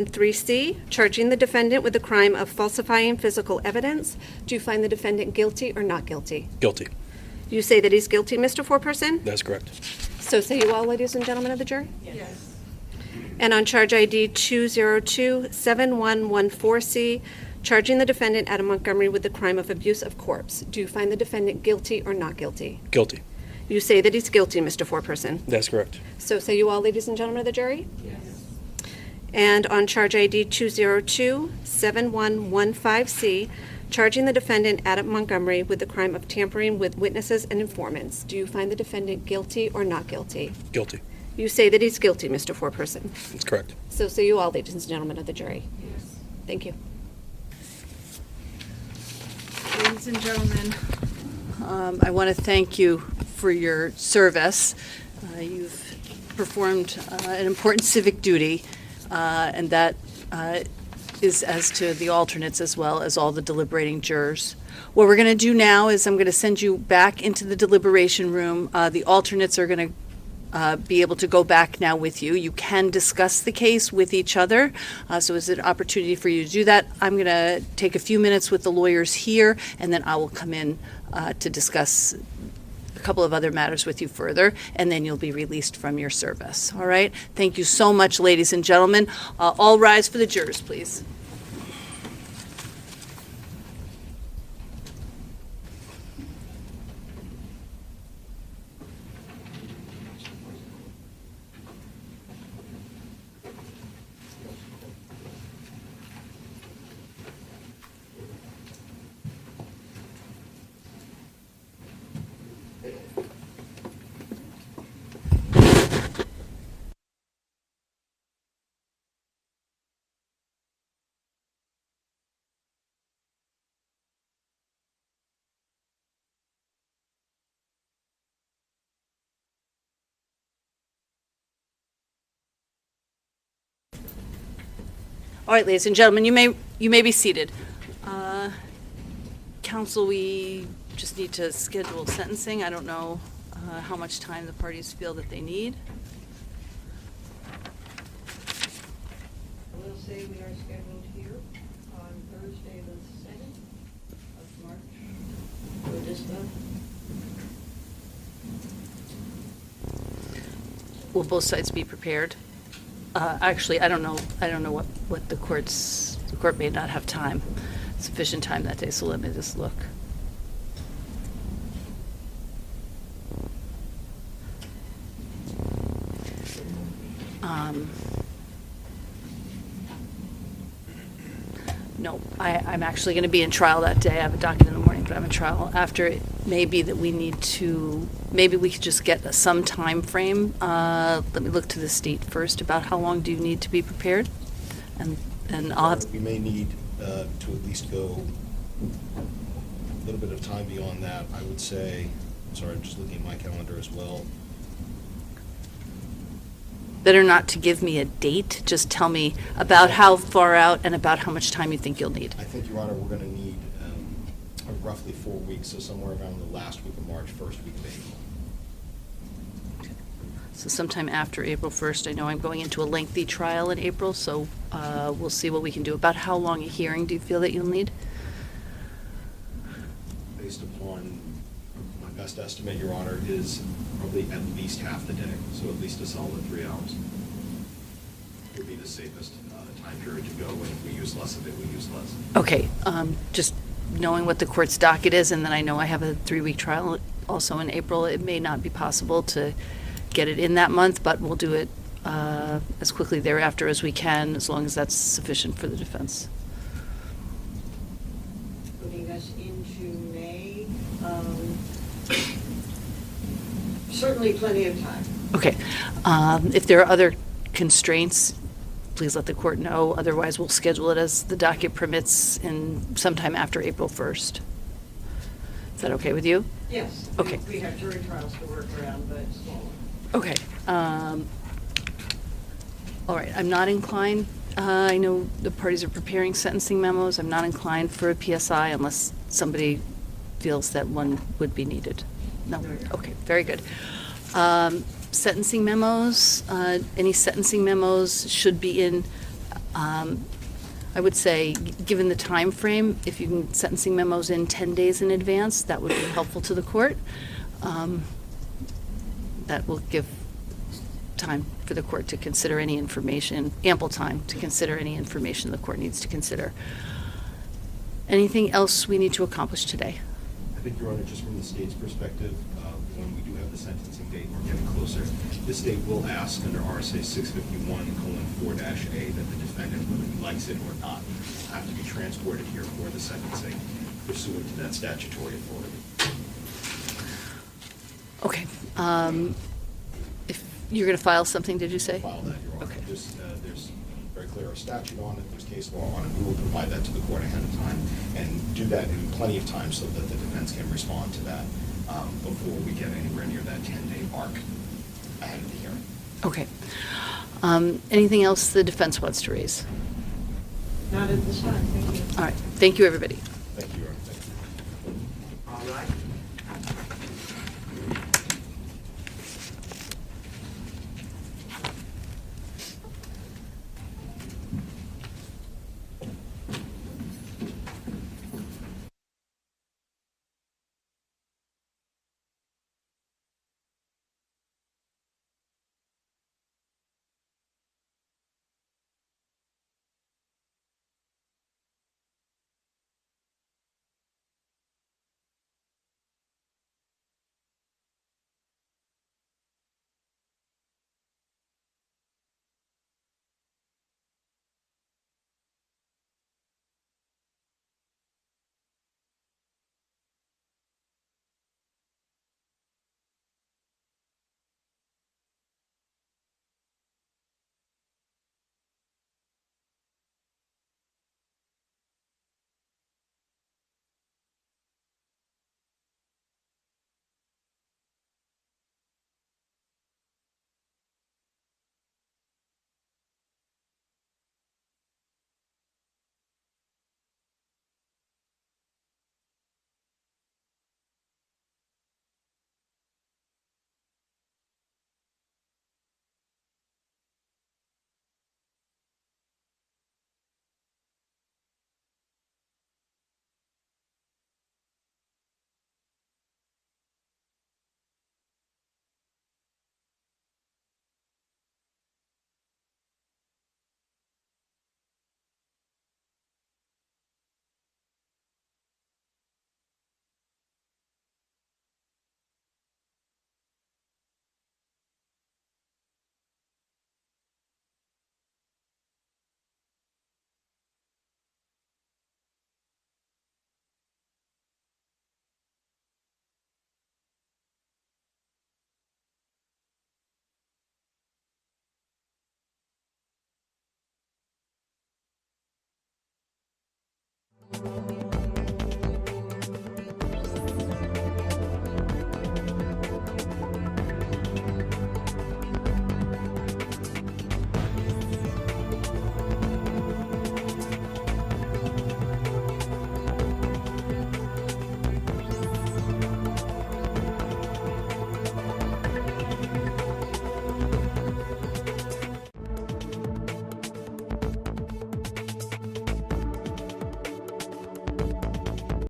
3C, charging the defendant with the crime of falsifying physical evidence. Do you find the defendant guilty or not guilty? Guilty. You say that he's guilty, Mr. Foreperson? That's correct. So say you all, ladies and gentlemen of the jury? Yes. And on charge ID 2027114C, charging the defendant Adam Montgomery with the crime of abuse of corpse. Do you find the defendant guilty or not guilty? Guilty. You say that he's guilty, Mr. Foreperson. That's correct. So say you all, ladies and gentlemen of the jury? Yes. And on charge ID 2027115C, charging the defendant Adam Montgomery with the crime of tampering with witnesses and informants. Do you find the defendant guilty or not guilty? Guilty. You say that he's guilty, Mr. Foreperson. That's correct. So say you all, ladies and gentlemen of the jury. Yes. Thank you. Ladies and gentlemen, I want to thank you for your service. You've performed an important civic duty, and that is as to the alternates as well as all the deliberating jurors. What we're going to do now is I'm going to send you back into the deliberation room. The alternates are going to be able to go back now with you. You can discuss the case with each other, so it's an opportunity for you to do that. I'm going to take a few minutes with the lawyers here, and then I will come in to discuss a couple of other matters with you further, and then you'll be released from your service. All right? Thank you so much, ladies and gentlemen. All rise for the jurors, please. All right, ladies and gentlemen, you may be seated. Counsel, we just need to schedule sentencing. I don't know how much time the parties feel that they need. We'll say we are scheduled here on Thursday, the 2nd of March for this month. Will both sides be prepared? Actually, I don't know what the court may not have sufficient time that day, so let me just look. No, I'm actually going to be in trial that day. I have a docket in the morning, but I'm in trial after. It may be that maybe we could just get some time frame. Let me look to the state first about how long do you need to be prepared? And I'll have. We may need to at least go a little bit of time beyond that. I would say, sorry, I'm just looking at my calendar as well. Better not to give me a date, just tell me about how far out and about how much time you think you'll need. I think, Your Honor, we're going to need roughly 4 weeks, so somewhere around the last week of March, first week of April. So sometime after April 1st. I know I'm going into a lengthy trial in April, so we'll see what we can do. About how long a hearing do you feel that you'll need? Based upon my best estimate, Your Honor, is probably at least half the day, so at least a solid 3 hours would be the safest time period to go. And if we use less of it, we use less. Okay, just knowing what the court's docket is, and then I know I have a 3-week trial also in April, it may not be possible to get it in that month, but we'll do it as quickly thereafter as we can, as long as that's sufficient for the defense. Putting us into May. Certainly plenty of time. Okay. If there are other constraints, please let the court know. Otherwise, we'll schedule it as the docket permits in sometime after April 1st. Is that okay with you? Yes. Okay. We have jury trials to work around, but smaller. Okay. All right. I'm not inclined. I know the parties are preparing sentencing memos. I'm not inclined for a PSI unless somebody feels that one would be needed. No? Okay. Very good. Sentencing memos. Any sentencing memos should be in I would say, given the time frame, if you can get sentencing memos in 10 days in advance, that would be helpful to the court. That will give time for the court to consider any information, ample time to consider any information the court needs to consider. Anything else we need to accomplish today? I think, Your Honor, just from the state's perspective, when we do have the sentencing date, we're getting closer. The state will ask under RSA 651:4-A that the defendant, whether he likes it or not, have to be transported here for the sentencing pursuant to that statutory authority. Okay. If you're going to file something, did you say? File that, Your Honor. Okay. There's very clear statute on it, there's case law on it. We will provide that to the court ahead of time and do that in plenty of time so that the defense can respond to that before we get anywhere near that 10-day mark ahead of the hearing. Okay. Anything else the defense wants to raise? Not at this time, thank you. All right. Thank you, everybody. Thank you, Your Honor. Thank you. All right.